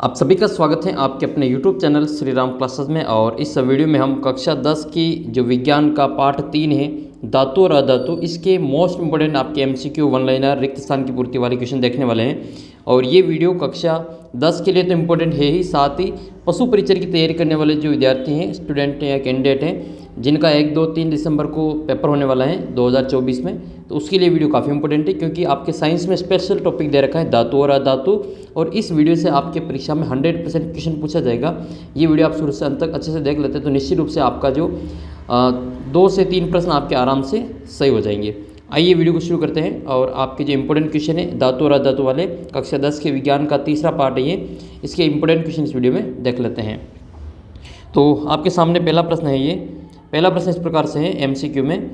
आप सभी का स्वागत है आपके अपने YouTube channel Shri Ram classes में। और इस वीडियो में हम कक्षा 10 की जो विज्ञान का पाठ 3 है धातु और अधातु, इसके मोस्ट इम्पोर्टेंट आपके MCQ वन लाइनर रिक्त स्थान की पूर्ति वाले क्वेश्चन देखने वाले हैं। और ये वीडियो कक्षा 10 के लिए तो इम्पोर्टेंट है ही, साथ ही पशु परीक्षा की तैयारी करने वाले जो विद्यार्थी हैं, स्टूडेंट हैं या कैंडिडेट हैं, जिनका 1, 2, 3 दिसंबर को पेपर होने वाला है 2024 में, तो उसके लिए वीडियो काफ़ी इंपॉर्टेंट है क्योंकि आपके साइंस में स्पेशल टॉपिक दे रखा है धातु और अधातु। और इस वीडियो से आपके परीक्षा में 100% क्वेश्चन पूछा जाएगा। ये वीडियो आप शुरू से अंत तक अच्छे से देख लेते हैं तो निश्चित रूप से आपका जो 2 से 3 प्रश्न आपके आराम से सही हो जाएंगे। आइए वीडियो को शुरू करते हैं। और आपके जो इंपॉर्टेंट क्वेश्चन है धातु और अधातु वाले कक्षा 10 के विज्ञान का तीसरा पार्ट है ये, इसके इंपॉर्टेंट क्वेश्चन इस वीडियो में देख लेते हैं। तो आपके सामने पहला प्रश्न है ये। पहला प्रश्न इस प्रकार से है MCQ में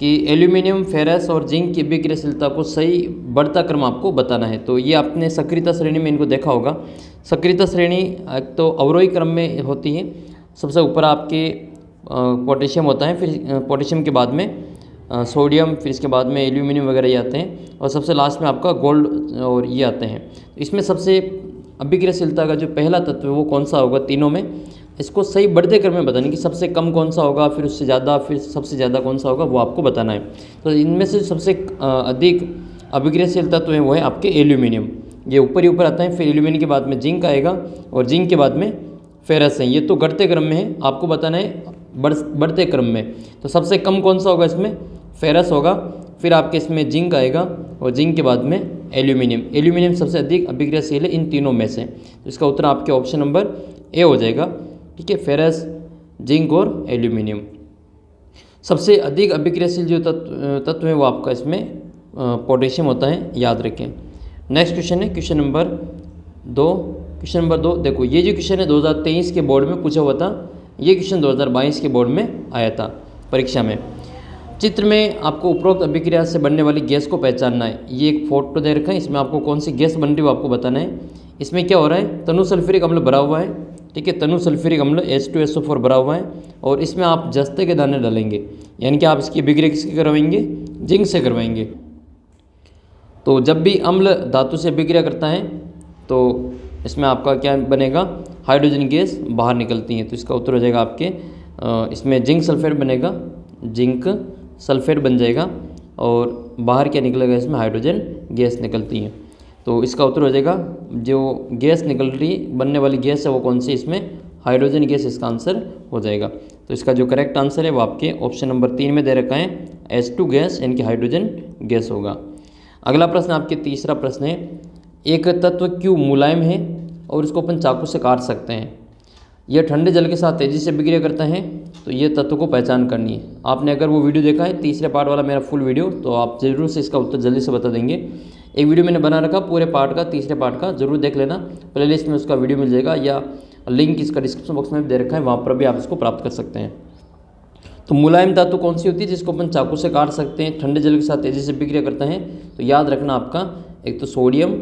कि एल्यूमिनियम, फेरस और जिंक की अभिक्रियाशीलता को सही बढ़ता क्रम आपको बताना है। तो ये आपने सक्रियता श्रेणी में इनको देखा होगा। सक्रियता श्रेणी एक तो अवरोही क्रम में होती है। सबसे ऊपर आपके पोटेशियम होता है, फिर पोटेशियम के बाद में सोडियम, फिर इसके बाद में एल्यूमिनियम वगैरह ये आते हैं, और सबसे लास्ट में आपका गोल्ड और ये आते हैं। तो इसमें सबसे अभिक्रियाशीलता का जो पहला तत्व है वो कौन सा होगा तीनों में, इसको सही बढ़ते क्रम में बताना कि सबसे कम कौन सा होगा, फिर उससे ज़्यादा, फिर सबसे ज़्यादा कौन सा होगा, वो आपको बताना है। तो इनमें से सबसे अधिक अभिक्रियाशील तत्व है वो है आपके एल्यूमिनियम, ये ऊपर ही ऊपर आता है। फिर एल्यूमिनियम के बाद में जिंक आएगा और जिंक के बाद में फेरस है। ये तो घटते क्रम में है, आपको बताना है बढ़ते क्रम में। तो सबसे कम कौन सा होगा, इसमें फेरस होगा, फिर आपके इसमें जिंक आएगा और जिंक के बाद में एल्यूमिनियम। एल्यूमिनियम सबसे अधिक अभिक्रियाशील है इन तीनों में से। तो इसका उत्तर आपके ऑप्शन नंबर ए हो जाएगा। ठीक है, फेरस, जिंक और एल्यूमिनियम। सबसे अधिक अभिक्रियाशील जो तत्व है वो आपका इसमें पोटेशियम होता है, याद रखें। नेक्स्ट क्वेश्चन है क्वेश्चन नंबर 2। क्वेश्चन नंबर 2 देखो, ये जो क्वेश्चन है 2023 के बोर्ड में पूछा हुआ था। ये क्वेश्चन 2022 के बोर्ड में आया था परीक्षा में। चित्र में आपको उपरोक्त अभिक्रिया से बनने वाली गैस को पहचानना है। ये एक फोटो दे रखा है, इसमें आपको कौन सी गैस बन रही है वो आपको बताना है। इसमें क्या हो रहा है, तनु सल्फ्यूरिक अम्ल भरा हुआ है। ठीक है, तनु सल्फ्यूरिक अम्ल H2SO4 भरा हुआ है, और इसमें आप जस्ते के दाने डालेंगे, यानी कि आप इसकी अभिक्रिया किसकी करवाएंगे, जिंक से करवाएंगे। तो जब भी अम्ल धातु से अभिक्रिया करता है तो इसमें आपका क्या बनेगा, हाइड्रोजन गैस बाहर निकलती है। तो इसका उत्तर हो जाएगा आपके इसमें जिंक सल्फेट बनेगा, जिंक सल्फेट बन जाएगा, और बाहर क्या निकलेगा, इसमें हाइड्रोजन गैस निकलती है। तो इसका उत्तर हो जाएगा जो गैस निकल रही बनने वाली गैस है वो कौन सी, इसमें हाइड्रोजन गैस इसका आंसर हो जाएगा। तो इसका जो करेक्ट आंसर है वो आपके ऑप्शन नंबर 3 में दे रखा है, H2 गैस यानी कि हाइड्रोजन गैस होगा। अगला प्रश्न आपके तीसरा प्रश्न है, एक तत्व क्यों मुलायम है और इसको अपन चाकू से काट सकते हैं। यह ठंडे जल के साथ तेज़ी से अभिक्रिया करता है, तो ये तत्व को पहचान करनी है। आपने अगर वो वीडियो देखा है तीसरे पार्ट वाला मेरा फुल वीडियो, तो आप ज़रूर से इसका उत्तर जल्दी से बता देंगे। एक वीडियो मैंने बना रखा पूरे पार्ट का, तीसरे पार्ट का, जरूर देख लेना। प्लेलिस्ट में उसका वीडियो मिल जाएगा या लिंक इसका डिस्क्रिप्शन बॉक्स में भी दे रखा है, वहाँ पर भी आप इसको प्राप्त कर सकते हैं। तो मुलायम धातु कौन सी होती है जिसको अपन चाकू से काट सकते हैं, ठंडे जल के साथ तेज़ी से अभिक्रिया करता है। तो याद रखना आपका एक तो सोडियम,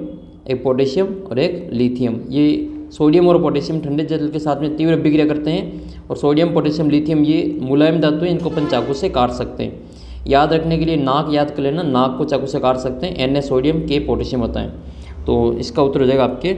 एक पोटेशियम और एक लिथियम। ये सोडियम और पोटेशियम ठंडे जल के साथ में तीव्र अभिक्रिया करते हैं, और सोडियम, पोटेशियम, लिथियम ये मुलायम धातु है, इनको अपन चाकू से काट सकते हैं। याद रखने के लिए नाक याद कर लेना, नाक को चाकू से काट सकते हैं। Na सोडियम, K पोटेशियम होता है। तो इसका उत्तर हो जाएगा आपके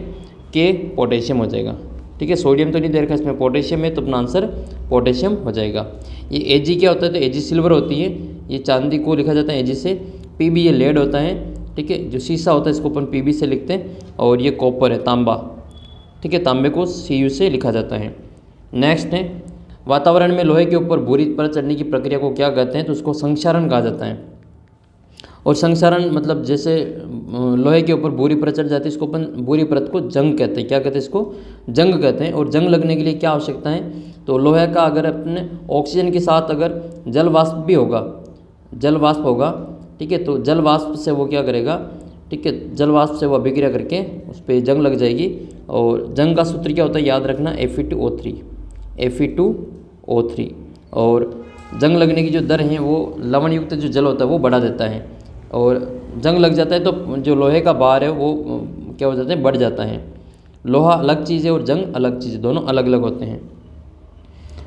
K पोटेशियम हो जाएगा। ठीक है, सोडियम तो नहीं दे रखा, इसमें पोटेशियम है, तो अपना आंसर पोटेशियम हो जाएगा। ये Ag क्या होता है, तो Ag सिल्वर होती है, ये चांदी को लिखा जाता है Ag से। Pb ये लेड होता है। ठीक है, जो शीशा होता है इसको अपन Pb से लिखते हैं, और ये कॉपर है, तांबा। ठीक है, तांबे को Cu से लिखा जाता है। नेक्स्ट है, वातावरण में लोहे के ऊपर भूरी परत चढ़ने की प्रक्रिया को क्या कहते हैं, तो उसको संक्षारण कहा जाता है। और संक्षारण मतलब जैसे लोहे के ऊपर भूरी परत चढ़ जाती है, इसको अपन भूरी परत को जंग कहते हैं। क्या कहते हैं, इसको जंग कहते हैं। और जंग लगने के लिए क्या आवश्यकता है, तो लोहे का अगर अपने ऑक्सीजन के साथ अगर जल वाष्प भी होगा, जल वाष्प होगा, ठीक है, तो जल वाष्प से वो क्या करेगा, ठीक है, जल वाष्प से वो अभिक्रिया करके उस पर जंग लग जाएगी। और जंग का सूत्र क्या होता है, याद रखना, Fe2O3, Fe2O3। और जंग लगने की जो दर है वो लवण युक्त जो जल होता है वो बढ़ा देता है, और जंग लग जाता है तो जो लोहे का भार है वो क्या हो जाता है, बढ़ जाता है। लोहा अलग चीज़ है और जंग अलग चीज़ है, दोनों अलग अलग होते हैं।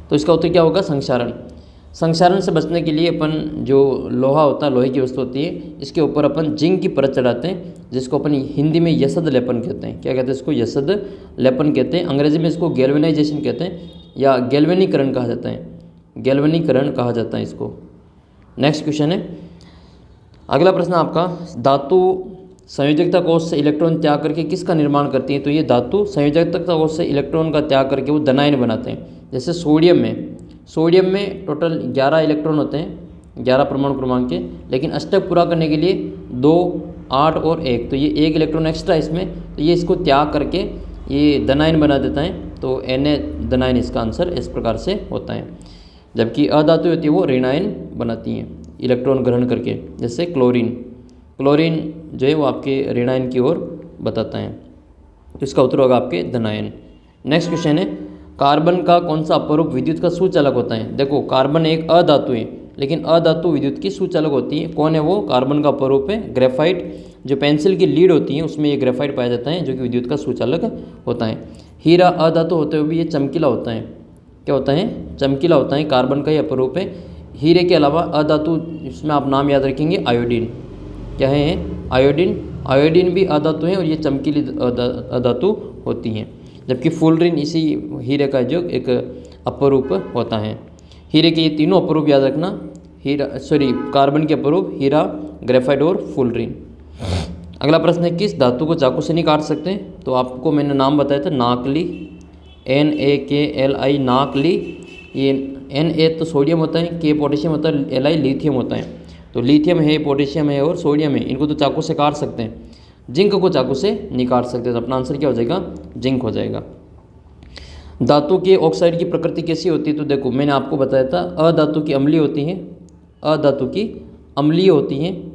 तो इसका उत्तर क्या होगा, संक्षारण। संक्षारण से बचने के लिए अपन जो लोहा होता है, लोहे की वस्तु होती है, इसके ऊपर अपन जिंक की परत चढ़ाते हैं, जिसको अपन हिंदी में यसद लेपन कहते हैं। क्या कहते हैं इसको? यसद लेपन कहते हैं। अंग्रेजी में इसको गैल्वेनाइजेशन कहते हैं या गैल्वेनीकरण कहा जाता है, गैल्वेनीकरण कहा जाता है इसको। नेक्स्ट क्वेश्चन है, अगला प्रश्न आपका, धातु संयोजकता कोष से इलेक्ट्रॉन त्याग करके किसका निर्माण करती है? तो ये धातु संयोजकता कोष से इलेक्ट्रॉन का त्याग करके वो धनायन बनाते हैं। जैसे सोडियम में टोटल 11 इलेक्ट्रॉन होते हैं, 11 परमाणु क्रमांक के, लेकिन अष्टक पूरा करने के लिए 2, 8 और 1, तो ये 1 इलेक्ट्रॉन एक्स्ट्रा इसमें, तो ये इसको त्याग करके ये धनायन बना देता है। तो Na धनायन इसका आंसर इस प्रकार से होता है। जबकि अधातु होती है वो ऋणायन बनाती हैं इलेक्ट्रॉन ग्रहण करके, जैसे क्लोरीन जो है वो आपके ऋणायन की ओर बताता है। तो इसका उत्तर होगा आपके धनायन। नेक्स्ट क्वेश्चन है, कार्बन का कौन सा अपरूप विद्युत का सुचालक होता है? देखो, कार्बन एक अधातु है, लेकिन अधातु विद्युत की सुचालक होती है। कौन है वो? कार्बन का अपरूप है ग्रेफाइट। जो पेंसिल की लीड होती है उसमें ये ग्रेफाइट पाया जाता है, जो कि विद्युत का सुचालक होता है। हीरा अधातु होते हुए भी ये चमकीला होता है। क्या होता है? चमकीला होता है। कार्बन का ही अपरूप है। हीरे के अलावा अधातु, इसमें आप नाम याद रखेंगे, आयोडीन। क्या है? आयोडीन भी अधातु है और ये चमकीली अधातु होती हैं। जबकि फुलरिन इसी हीरे का जो एक अपरूप होता है। हीरे के ये तीनों अपरूप याद रखना, कार्बन के अपरूप हीरा, ग्रेफाइट और फुलरिन। अगला प्रश्न है, किस धातु को चाकू से नहीं काट सकते? तो आपको मैंने नाम बताया था, नाकली, NaKli, नाकली। ये Na तो सोडियम होता है, K पोटेशियम होता है, Li लिथियम होता है। तो लिथियम है, पोटेशियम है और सोडियम है, इनको तो चाकू से काट सकते हैं। जिंक को चाकू से नहीं काट सकते, तो अपना आंसर क्या हो जाएगा? जिंक हो जाएगा। धातु के ऑक्साइड की प्रकृति कैसी होती है? तो देखो, मैंने आपको बताया था, अधातु की अम्लीय होती हैं, अधातु की अम्लीय होती हैं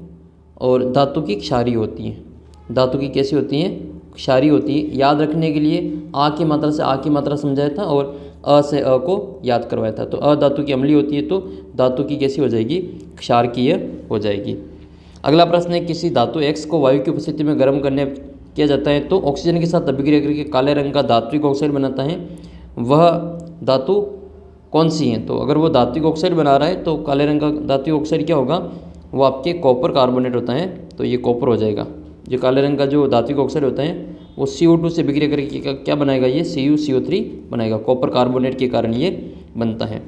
और धातु की क्षारीय होती हैं। धातु की कैसी होती हैं? क्षारीय होती है। याद रखने के लिए आ की मात्रा से आ की मात्रा समझाया था और अ से अ को याद करवाया था। तो अधातु की अम्लीय होती है, तो धातु की कैसी हो जाएगी? क्षारकीय हो जाएगी। अगला प्रश्न है, किसी धातु X को वायु की उपस्थिति में गर्म करने किया जाता है तो ऑक्सीजन के साथ अभिक्रिया करके काले रंग का धात्विक ऑक्साइड बनाता है। वह धातु कौन सी है? तो अगर वो धात्विक ऑक्साइड बना रहा है तो काले रंग का धात्विक ऑक्साइड क्या होगा? वो आपके कॉपर कार्बोनेट होता है, तो ये कॉपर हो जाएगा। जो काले रंग का जो धात्विक ऑक्साइड होता है वो CO2 से अभिक्रिया करके क्या बनाएगा? ये CuCO3 बनाएगा। कॉपर कार्बोनेट के कारण ये बनता है।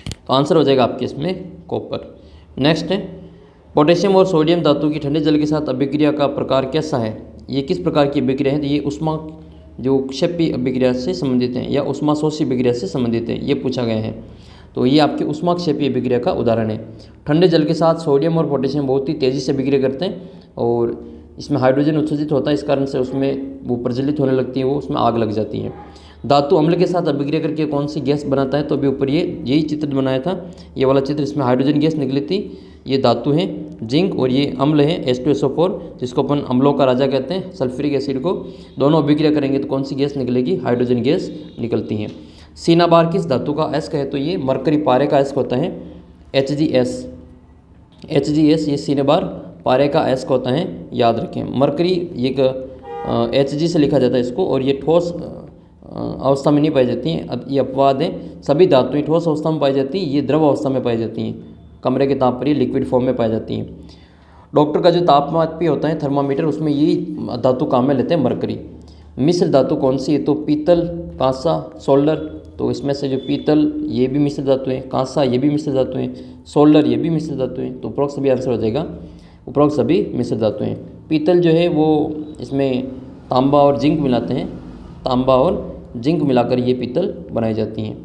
तो आंसर हो जाएगा आपके इसमें कॉपर। नेक्स्ट है, पोटेशियम और सोडियम धातु की ठंडे जल के साथ अभिक्रिया का प्रकार कैसा है? ये किस प्रकार की अभिक्रिया है? तो ये उष्मा जो क्षेपी अभिक्रिया से संबंधित है या उष्माशोषी अभिक्रिया से संबंधित है, ये पूछा गया है। तो ये आपकी उष्माक्षेपी अभिक्रिया का उदाहरण है। ठंडे जल के साथ सोडियम और पोटेशियम बहुत ही तेज़ी से अभिक्रिया करते हैं और इसमें हाइड्रोजन उत्सर्जित होता है, इस कारण से उसमें वो प्रज्वलित होने लगती है, वो उसमें आग लग जाती है। धातु अम्ल के साथ अभिक्रिया करके कौन सी गैस बनाता है? तो अभी ऊपर यही चित्र बनाया था, ये वाला चित्र, इसमें हाइड्रोजन गैस निकली थी। ये धातु है जिंक और ये अम्ल है H2SO4, जिसको अपन अम्लों का राजा कहते हैं, सल्फ्यूरिक एसिड को। दोनों अभिक्रिया करेंगे तो कौन सी गैस निकलेगी? हाइड्रोजन गैस निकलती है। सीना बार किस धातु का एस्क है? तो ये मरकरी पारे का एस्क होता है, HGS। ये सीना बार पारे का एस्क होता है, याद रखें। मरकरी एक Hg से लिखा जाता है इसको, और ये ठोस अवस्था में नहीं पाई जाती हैं। अब ये अपवाद है, सभी धातुएं ठोस अवस्था में पाई जाती हैं, ये द्रव अवस्था में पाई जाती हैं। कमरे के ताप पर ये लिक्विड फॉर्म में पाई जाती हैं। डॉक्टर का जो तापमापी होता है थर्मामीटर, उसमें यही धातु काम में लेते हैं, मरकरी। मिश्र धातु कौन सी है? तो पीतल, कांसा, सोल्डर। तो इसमें से जो पीतल ये भी मिश्र धातु है, कांसा ये भी मिश्र धातु है, सोल्डर ये भी मिश्र धातु है। तो उपरोक्त सभी आंसर हो जाएगा, उपरोक्त सभी मिश्र धातु हैं। पीतल जो है वो इसमें तांबा और जिंक मिलाते हैं, तांबा और जिंक मिलाकर ये पीतल बनाई जाती हैं।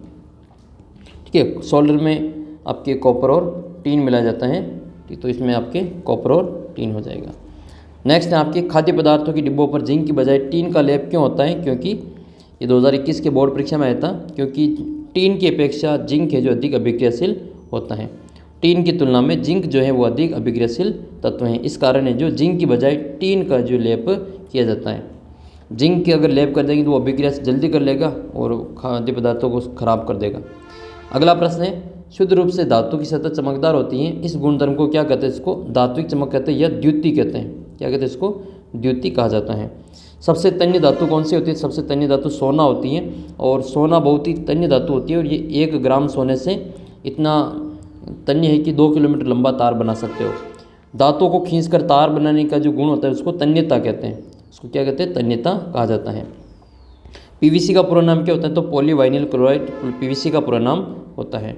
ठीक है, सोल्डर में आपके कॉपर और टीन मिलाया जाता है, तो इसमें आपके कॉपर और टीन हो जाएगा। नेक्स्ट है आपके खाद्य पदार्थों की डिब्बों पर जिंक की बजाय टीन का लेप क्यों होता है? क्योंकि ये 2021 के बोर्ड परीक्षा में आया था, क्योंकि टीन की अपेक्षा जिंक है जो अधिक अभिक्रियाशील होता है। टीन की तुलना में जिंक जो है वो अधिक अभिक्रियाशील तत्व हैं, इस कारण है जो जिंक की बजाय टीन का जो लेप किया जाता है। जिंक की अगर लेप कर देंगे तो वो अभिक्रिया जल्दी कर लेगा और खाद्य पदार्थों को खराब कर देगा। अगला प्रश्न है, शुद्ध रूप से धातु की सतह चमकदार होती है, इस गुणधर्म को क्या कहते हैं? इसको धात्विक चमक कहते हैं या द्युति कहते हैं। क्या कहते हैं इसको? द्युति कहा जाता है। सबसे तन्य धातु कौन सी होती है? सबसे तन्य धातु सोना होती है, और सोना बहुत ही तन्य धातु होती है और ये 1 ग्राम सोने से इतना तन्य है कि 2 किलोमीटर लंबा तार बना सकते हो। दांतों को खींचकर तार बनाने का जो गुण होता है उसको तन्यता कहते हैं। उसको क्या कहते हैं? तन्यता कहा जाता है। पीवीसी का पूरा नाम क्या होता है? तो पॉलीवाइनिल क्लोराइड पीवीसी का पूरा नाम होता है।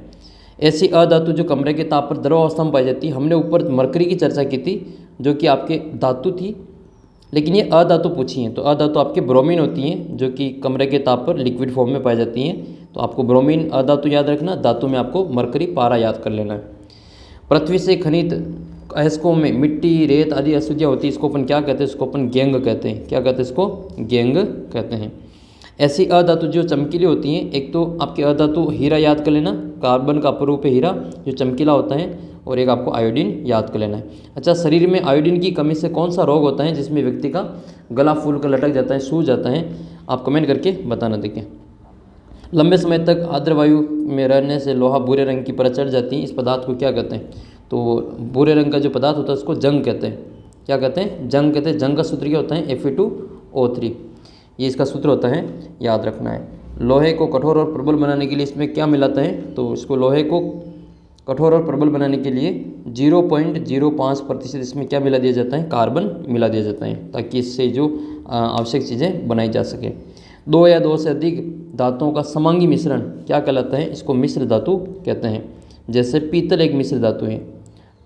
ऐसी अधातु जो कमरे के ताप पर द्रव अवस्था में पाई जाती है, हमने ऊपर मरकरी की चर्चा की थी जो कि आपके धातु थी, लेकिन ये अधातु पूछी हैं। तो अधातु आपके ब्रोमीन होती हैं जो कि कमरे के ताप पर लिक्विड फॉर्म में पाई जाती हैं। तो आपको ब्रोमीन अधातु याद रखना, धातु में आपको मरकरी पारा याद कर लेना है। पृथ्वी से खनित अयस्कों में मिट्टी रेत आदि अशुद्धियाँ होती है, इसको अपन क्या कहते हैं? इसको अपन गेंग कहते हैं। क्या कहते हैं? इसको गेंग कहते हैं। ऐसी अधातु जो चमकीली होती हैं, एक तो आपके अधातु हीरा याद कर लेना, कार्बन का अपरूप है हीरा जो चमकीला होता है, और एक आपको आयोडीन याद कर लेना है। अच्छा, शरीर में आयोडीन की कमी से कौन सा रोग होता है जिसमें व्यक्ति का गला फूल कर लटक जाता है, सूज जाता है? आप कमेंट करके बताना। देखिए, लंबे समय तक आर्द्र वायु में रहने से लोहा भूरे रंग की परत चढ़ जाती है, इस पदार्थ को क्या कहते हैं? तो भूरे रंग का जो पदार्थ होता है उसको जंग कहते हैं। क्या कहते हैं? जंग कहते हैं। जंग का सूत्र क्या होता है? Fe2O3, ये इसका सूत्र होता है, याद रखना है। लोहे को कठोर और प्रबल बनाने के लिए इसमें क्या मिलाते हैं? तो इसको लोहे को कठोर और प्रबल बनाने के लिए 0.05% इसमें क्या मिला दिया जाता है? कार्बन मिला दिया जाता है, ताकि इससे जो आवश्यक चीज़ें बनाई जा सके। 2 या 2 से अधिक धातुओं का समांगी मिश्रण क्या कहलाता है? इसको मिश्र धातु कहते हैं। जैसे पीतल एक मिश्र धातु है,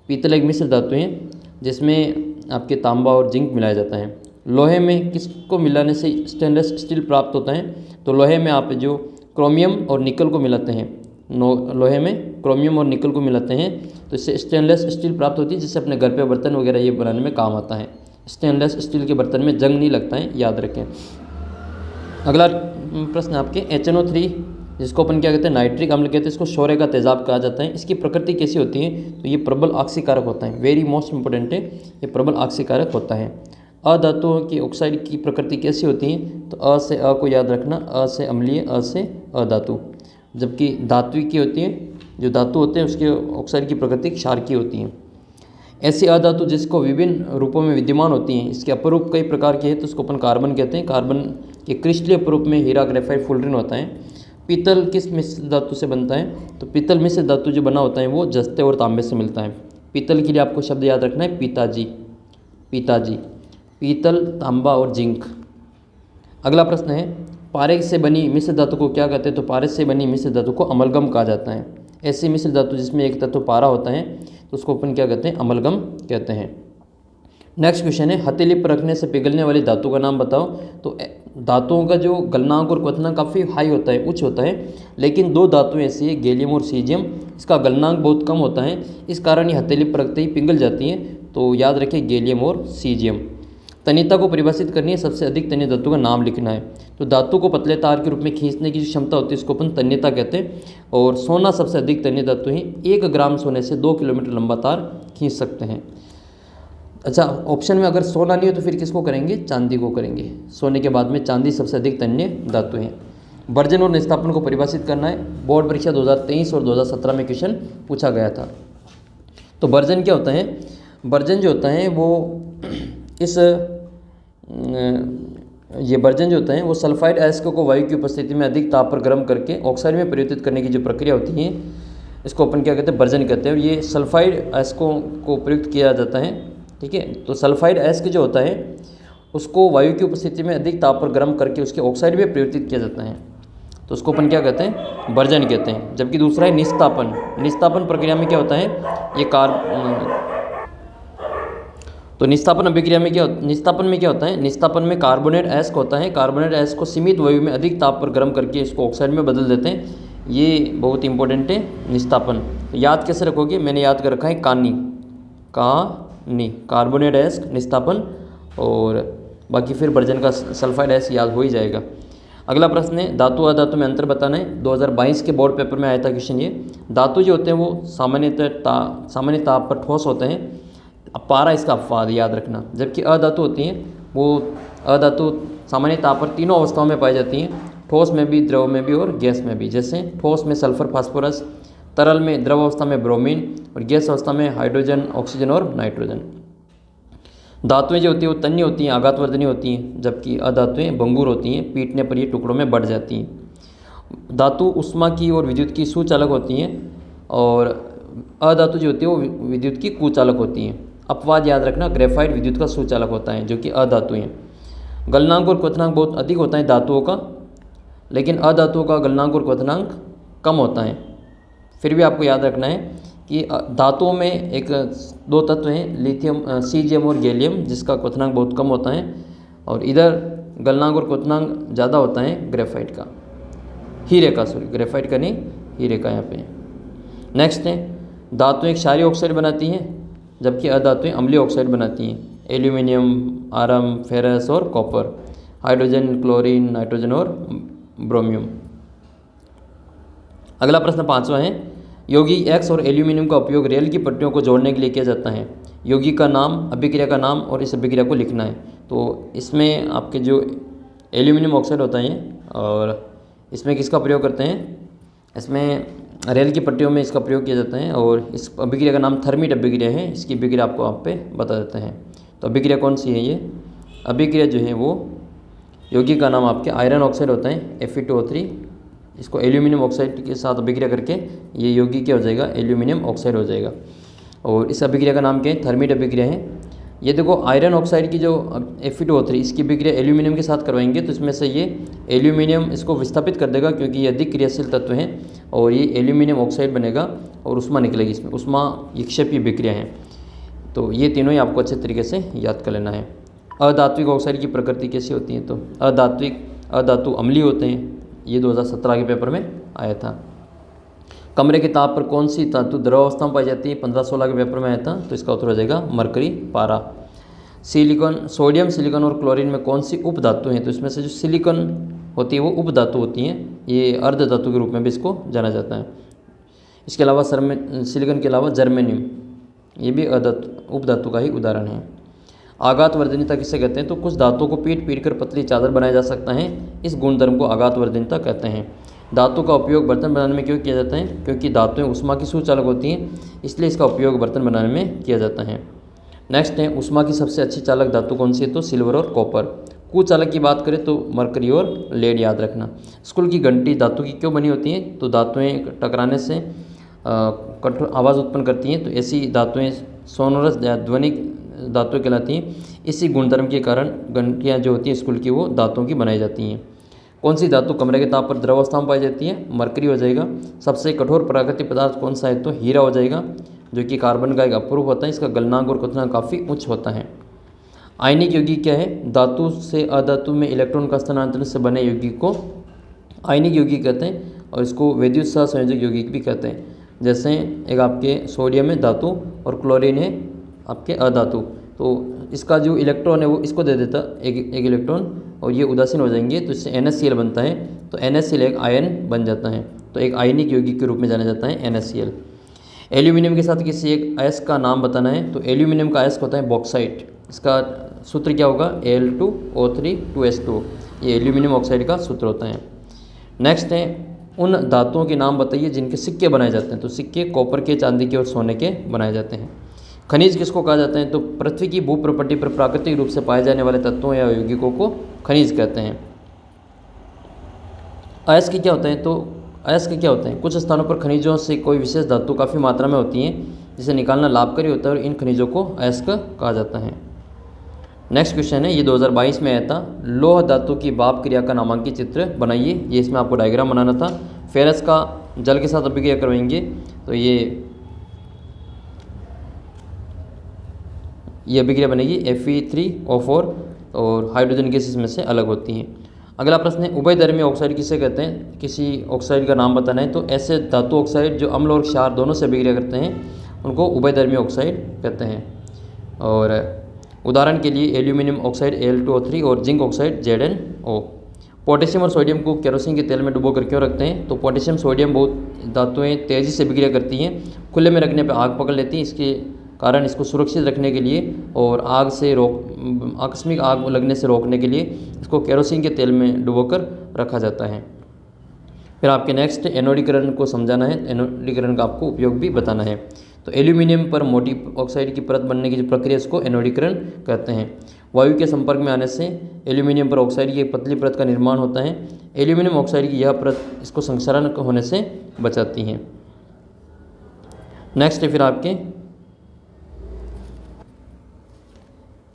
पीतल एक मिश्र धातु है जिसमें आपके तांबा और जिंक मिलाया जाता है। लोहे में किसको मिलाने से स्टेनलेस स्टील प्राप्त होता है? तो लोहे में आप जो क्रोमियम और निकल को मिलाते हैं, लोहे में क्रोमियम और निकल को मिलाते हैं तो इससे स्टेनलेस स्टील प्राप्त होती है, जिससे अपने घर पे बर्तन वगैरह ये बनाने में काम आता है। स्टेनलेस स्टील के बर्तन में जंग नहीं लगता है, याद रखें। अगला प्रश्न आपके HNO3, जिसको अपन क्या कहते हैं? नाइट्रिक अम्ल कहते हैं। इसको शौर्य का तेजाब कहा जाता है। इसकी प्रकृति कैसी होती है? तो ये प्रबल ऑक्सीकारक होता है। वेरी मोस्ट इंपॉर्टेंट है, ये प्रबल ऑक्सीकारक होता है। अधातुओं की ऑक्साइड की प्रकृति कैसी होती है? तो अ से अ को याद रखना, अ से अम्लीय, अ से अधातु। जबकि धात्विक की होती है, जो धातु होते हैं उसके ऑक्साइड की प्रकृति क्षारकीय होती है। ऐसी अधातु जिसको विभिन्न रूपों में विद्यमान होती हैं, इसके अपरूप कई प्रकार के हैं, तो उसको अपन कार्बन कहते हैं। कार्बन के क्रिस्टलीय अपरूप में हीरा, ग्रेफाइट, फुलरिन होता है। पीतल किस मिश्र धातु से बनता है? तो पीतल मिश्र धातु जो बना होता है वो जस्ते और तांबे से मिलता है। पीतल के लिए आपको शब्द याद रखना है पिताजी, पिताजी। पीतल, तांबा और जिंक। अगला प्रश्न है, पारे से बनी मिश्र धातु को क्या कहते हैं? तो पारे से बनी मिश्र धातु को अमलगम कहा जाता है। ऐसी मिश्र धातु जिसमें एक तत्व पारा होता है तो उसको अपन क्या कहते हैं? अमलगम कहते हैं। नेक्स्ट क्वेश्चन है, हथेली पर रखने से पिघलने वाली धातु का नाम बताओ। तो धातुओं का जो गलनांक और क्वथनांक काफ़ी हाई होता है, उच्च होता है, लेकिन 2 धातुएं ऐसी है, गैलियम और सीजियम, इसका गलनांक बहुत कम होता है, इस कारण ये हथेली पर रखते ही पिघल जाती हैं। तो याद रखें, गैलियम और सीजियम। तन्यता को परिभाषित करनी है, सबसे अधिक तन्य धातु का नाम लिखना है। तो धातु को पतले तार के रूप में खींचने की जो क्षमता होती है इसको अपन तन्यता कहते हैं। और सोना सबसे अधिक तन्य धातु है, 1 ग्राम सोने से 2 किलोमीटर लंबा तार खींच सकते हैं। अच्छा, ऑप्शन में अगर सोना नहीं हो तो फिर किसको करेंगे? चांदी को करेंगे। सोने के बाद में चांदी सबसे अधिक तन्य धातु है। वर्जन और निस्तापन को परिभाषित करना है। बोर्ड परीक्षा 2023 और 2017 में क्वेश्चन पूछा गया था। तो वर्जन क्या होता है? वर्जन जो होता है वो ये वर्जन जो होता है वो सल्फाइड अयस्क को वायु की उपस्थिति में अधिक ताप पर गर्म करके ऑक्साइड में परिवर्तित करने की जो प्रक्रिया होती है इसको अपन क्या कहते हैं? वर्जन कहते हैं। और ये सल्फाइड अयस्कों को प्रयुक्त किया जाता है, ठीक है। तो सल्फाइड अयस्क जो होता है उसको वायु की उपस्थिति में अधिक ताप पर गर्म करके उसके ऑक्साइड में परिवर्तित किया जाता है, तो उसको अपन क्या कहते हैं? वर्जन कहते हैं। जबकि दूसरा है निस्तापन। निस्तापन प्रक्रिया में क्या होता है? ये तो निस्तापन अभिक्रिया में निस्तापन में क्या होता है? निस्तापन में कार्बोनेट अयस्क होता है। कार्बोनेट अयस्क को सीमित वायु में अधिक ताप पर गर्म करके इसको ऑक्साइड में बदल देते हैं। ये बहुत इंपॉर्टेंट है निस्तापन। तो याद कैसे रखोगे? मैंने याद कर रखा है कानी, कार्बोनेट अयस्क, निस्तापन, और बाकी फिर वर्जन का सल्फाइड अयस्क याद हो ही जाएगा। अगला प्रश्न है, धातु अधातु में अंतर बताना है। 2022 के बोर्ड पेपर में आया था क्वेश्चन ये। धातु जो होते हैं वो सामान्य ताप पर ठोस होते हैं, पारा इसका अपवाद याद रखना। जबकि अधातु होती हैं वो अधातु सामान्य ताप पर तीनों अवस्थाओं में पाई जाती हैं, ठोस में भी, द्रव में भी और गैस में भी। जैसे ठोस में सल्फर, फास्फोरस, तरल में, द्रव अवस्था में ब्रोमीन, और गैस अवस्था में हाइड्रोजन, ऑक्सीजन और नाइट्रोजन। धातुएं जो होती हैं वो तन्य होती हैं, आघातवर्धनी होती हैं, जबकि अधातुएं भंगुर होती हैं, पीटने पर ये टुकड़ों में बढ़ जाती हैं। धातु ऊष्मा की और विद्युत की सुचालक होती हैं, और अधातु जो होती है वो विद्युत की कुचालक होती हैं। अपवाद याद रखना, ग्रेफाइट विद्युत का सुचालक होता है जो कि अधातु हैं। गलनांक और क्वथनांक बहुत अधिक होता है धातुओं का, लेकिन अधातुओं का गलनांक और क्वथनांक कम होता है। फिर भी आपको याद रखना है कि धातुओं में एक दो तत्व हैं, लिथियम सीजियम और गैलियम, जिसका क्वथनांक बहुत कम होता है, और इधर गलनांक और क्वथनांक ज़्यादा होता है ग्रेफाइट का, हीरे का, सॉरी ग्रेफाइट का नहीं, हीरे का यहाँ पे। नेक्स्ट है, धातुएं एक क्षारीय ऑक्साइड बनाती हैं जबकि अधातुएं अम्लीय ऑक्साइड बनाती हैं। एल्यूमिनियम, आयरन, फेरस और कॉपर। हाइड्रोजन, क्लोरीन, नाइट्रोजन और ब्रोमियम। अगला प्रश्न 5वां है, यौगिक एक्स और एल्यूमिनियम का उपयोग रेल की पटरियों को जोड़ने के लिए किया जाता है। यौगिक का नाम, अभिक्रिया का नाम और इस अभिक्रिया को लिखना है। तो इसमें आपके जो एल्यूमिनियम ऑक्साइड होता है और इसमें किसका प्रयोग करते हैं, इसमें रेल की पट्टियों में इसका प्रयोग किया जाता है, और इस अभिक्रिया का नाम थर्मिट अभिक्रिया है। इसकी अभिक्रिया आपको आप पे बता देते हैं। तो अभिक्रिया कौन सी है, ये अभिक्रिया जो है वो यौगिक का नाम आपके आयरन ऑक्साइड होता है Fe2O3, इसको एल्यूमिनियम ऑक्साइड के साथ अभिक्रिया करके ये यौगिक क्या हो जाएगा, एल्यूमिनियम ऑक्साइड हो जाएगा। और इस अभिक्रिया का नाम क्या है, थर्मिट अभिक्रिया है। ये देखो आयरन ऑक्साइड की जो Fe2O3 इसकी अभिक्रिया एल्यूमिनियम के साथ करवाएंगे तो इसमें से ये एल्यूमिनियम इसको विस्थापित कर देगा, क्योंकि ये अधिक क्रियाशील तत्व हैं, और ये एल्यूमिनियम ऑक्साइड बनेगा और उष्मा निकलेगी इसमें, उष्मा विक्षेपी अभिक्रिया है। तो ये तीनों ही आपको अच्छे तरीके से याद कर लेना है। अधात्विक ऑक्साइड की प्रकृति कैसी होती है, तो अधातु अम्लीय होते हैं। ये 2017 के पेपर में आया था। कमरे के ताप पर कौन सी धातु द्रव अवस्था में पाई जाती है, 15-16 के पेपर में आया था। तो इसका उत्तर हो जाएगा मरकरी, पारा। सिलिकॉन, सोडियम, सिलिकॉन और क्लोरीन में कौन सी उप धातु हैं, तो इसमें से जो सिलिकॉन होती है वो उप धातु होती हैं। ये अर्ध धातु के रूप में भी इसको जाना जाता है। इसके अलावा सिलिकॉन के अलावा जर्मेनियम, ये भी उप धातु का ही उदाहरण है। आघात वर्धनीयता किसे कहते हैं, तो कुछ धातुओं को पीट कर पतली चादर बनाया जा सकता है, इस गुणधर्म को आघात वर्धनीयता कहते हैं। धातु का उपयोग बर्तन बनाने में क्यों किया जाता है, क्योंकि धातुएं उष्मा की सुचालक होती हैं, इसलिए इसका उपयोग बर्तन बनाने में किया जाता है। नेक्स्ट है, उष्मा की सबसे अच्छी चालक धातु कौन सी है, तो सिल्वर और कॉपर। कुचालक की बात करें तो मरकरी और लेड याद रखना। स्कूल की घंटी धातु की क्यों बनी होती है, तो धातुएं टकराने से कठोर आवाज़ उत्पन्न करती हैं, तो ऐसी धातुएं सोनोरस या ध्वनिक धातुएं कहलाती हैं। इसी गुणधर्म के कारण घंटियाँ जो होती हैं स्कूल की वो धातुओं की बनाई जाती हैं। कौन सी धातु कमरे के ताप पर द्रव अवस्था में पाई जाती है, मरकरी हो जाएगा। सबसे कठोर प्राकृतिक पदार्थ कौन सा है, तो हीरा हो जाएगा, जो कि कार्बन का एक अपरूप होता है। इसका गलनांक और क्वथनांक काफ़ी उच्च होता है। आयनिक यौगिक क्या है, धातु से अधातु में इलेक्ट्रॉन का स्थानांतरण से बने यौगिक को आयनिक यौगिक कहते हैं, और इसको विद्युत सहसंयोजक यौगिक भी कहते हैं। जैसे एक आपके सोडियम है धातु और क्लोरीन है आपके अधातु, तो इसका जो इलेक्ट्रॉन है वो इसको दे देता एक इलेक्ट्रॉन, और ये उदासीन हो जाएंगे तो इससे NaCl बनता है। तो NaCl एक आयन बन जाता है, तो एक आयनिक यौगिक के रूप में जाना जाता है NaCl। एल्यूमिनियम के साथ किसी एक अयस्क का नाम बताना है, तो एल्यूमिनियम का अयस्क होता है बॉक्साइट। इसका सूत्र क्या होगा, Al2O3 ये एल्यूमिनियम ऑक्साइड का सूत्र होता है। नेक्स्ट है, उन धातुओं के नाम बताइए जिनके सिक्के बनाए जाते हैं, तो सिक्के कॉपर के, चांदी के और सोने के बनाए जाते हैं। खनिज किसको कहा जाता है, तो पृथ्वी की भूप्रपट्टी पर प्राकृतिक रूप से पाए जाने वाले तत्वों या यौगिकों को खनिज कहते हैं। अयस्क क्या होते हैं, तो अयस्क क्या होते हैं, कुछ स्थानों पर खनिजों से कोई विशेष धातु काफ़ी मात्रा में होती है, जिसे निकालना लाभकारी होता है, और इन खनिजों को अयस्क कहा जाता है। नेक्स्ट क्वेश्चन है, ये 2022 में आया था। लौह धातु की भाप क्रिया का नामांकित चित्र बनाइए। ये इसमें आपको डायग्राम बनाना था। फेरस का जल के साथ अभिक्रिया करवाएंगे, तो ये अभिक्रिया बनेगी Fe3O4, और हाइड्रोजन गैस इसमें से अलग होती हैं। अगला प्रश्न है, उभयधर्मी ऑक्साइड किसे कहते हैं, किसी ऑक्साइड का नाम बताना है। तो ऐसे धातु ऑक्साइड जो अम्ल और क्षार दोनों से अभिक्रिया करते हैं उनको उभयधर्मी ऑक्साइड कहते हैं। और उदाहरण के लिए एल्यूमिनियम ऑक्साइड Al2O3 और जिंक ऑक्साइड ZnO। पोटेशियम और सोडियम को केरोसिन के तेल में डुबो कर क्यों रखते हैं, तो पोटेशियम सोडियम बहुत धातुएं तेज़ी से अभिक्रिया करती हैं, खुले में रखने पर आग पकड़ लेती हैं। इसके कारण इसको सुरक्षित रखने के लिए और आकस्मिक आग लगने से रोकने के लिए इसको केरोसिन के तेल में डुबोकर रखा जाता है। फिर आपके नेक्स्ट एनोडीकरण को समझाना है, एनोडीकरण का आपको उपयोग भी बताना है। तो एल्यूमिनियम पर मोटी ऑक्साइड की परत बनने की जो प्रक्रिया इसको एनोडीकरण कहते हैं। वायु के संपर्क में आने से एल्यूमिनियम पर ऑक्साइड की एक पतली परत का निर्माण होता है। एल्यूमिनियम ऑक्साइड की यह परत इसको संक्षारण होने से बचाती है। नेक्स्ट है फिर आपके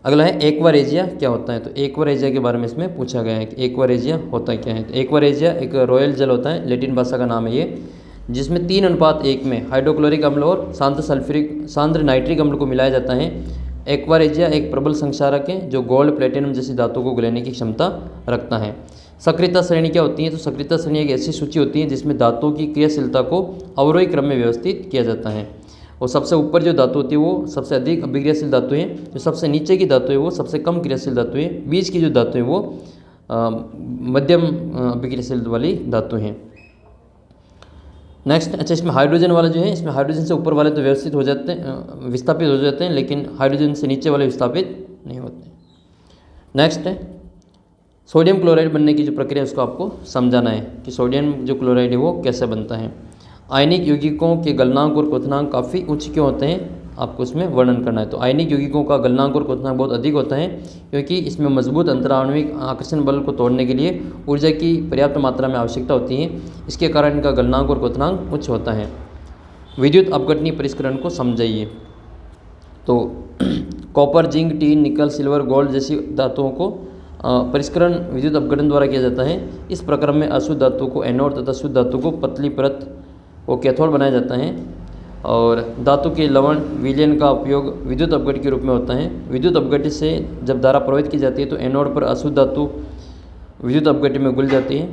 अगला है एक्वारेजिया क्या होता है। तो एक्वारेजिया के बारे में इसमें पूछा गया है कि एक्वारेजिया होता क्या है। तो एक्वारेजिया एक रॉयल जेल होता है, लैटिन भाषा का नाम है ये, जिसमें 3:1 में हाइड्रोक्लोरिक अम्ल और सांद्र नाइट्रिक अम्ल को मिलाया जाता है। एक्वारेजिया एक प्रबल संक्षारक है जो गोल्ड प्लेटिनम जैसी धातु को गलाने की क्षमता रखता है। सक्रियता श्रेणी क्या होती है। तो सक्रियता श्रेणी एक ऐसी सूची होती है जिसमें धातुओं की क्रियाशीलता को अवरोही क्रम में व्यवस्थित किया जाता है। और सबसे ऊपर जो धातु होती है वो सबसे अधिक अभिक्रियाशील धातु है, जो सबसे नीचे की धातु है वो सबसे कम क्रियाशील धातु है, बीच की जो धातु है वो मध्यम अभिक्रियाशील वाली धातु है। नेक्स्ट, अच्छा इसमें हाइड्रोजन वाला जो है, इसमें हाइड्रोजन से ऊपर वाले तो व्यवस्थित हो जाते हैं, विस्थापित हो जाते हैं, लेकिन हाइड्रोजन से नीचे वाले विस्थापित नहीं होते। नेक्स्ट है सोडियम क्लोराइड बनने की जो प्रक्रिया है उसको आपको समझाना है कि सोडियम जो क्लोराइड है वो कैसे बनता है। आयनिक यौगिकों के गलनांक और क्वथनांक काफ़ी उच्च क्यों होते हैं, आपको इसमें वर्णन करना है। तो आयनिक यौगिकों का गलनांक और क्वथनांक बहुत अधिक होता है क्योंकि इसमें मजबूत अंतराणविक आकर्षण बल को तोड़ने के लिए ऊर्जा की पर्याप्त मात्रा में आवश्यकता होती है। इसके कारण इनका गलनांक और क्वथनांक उच्च होता है। विद्युत अपघटनीय परिष्करण को समझाइए। तो कॉपर, जिंक, टीन, निकल, सिल्वर, गोल्ड जैसी धातुओं को परिष्करण विद्युत अपघटन द्वारा किया जाता है। इस प्रक्रम में अशुद्ध धातु को एनोड तथा शुद्ध धातु को पतली परत को कैथोड बनाया जाता है। और धातु के लवण विलयन का उपयोग विद्युत अपघट्य के रूप में होता है। विद्युत अपघट्य से जब धारा प्रवाहित की जाती है तो एनोड पर अशुद्ध धातु विद्युत अपघट्य में घुल जाती है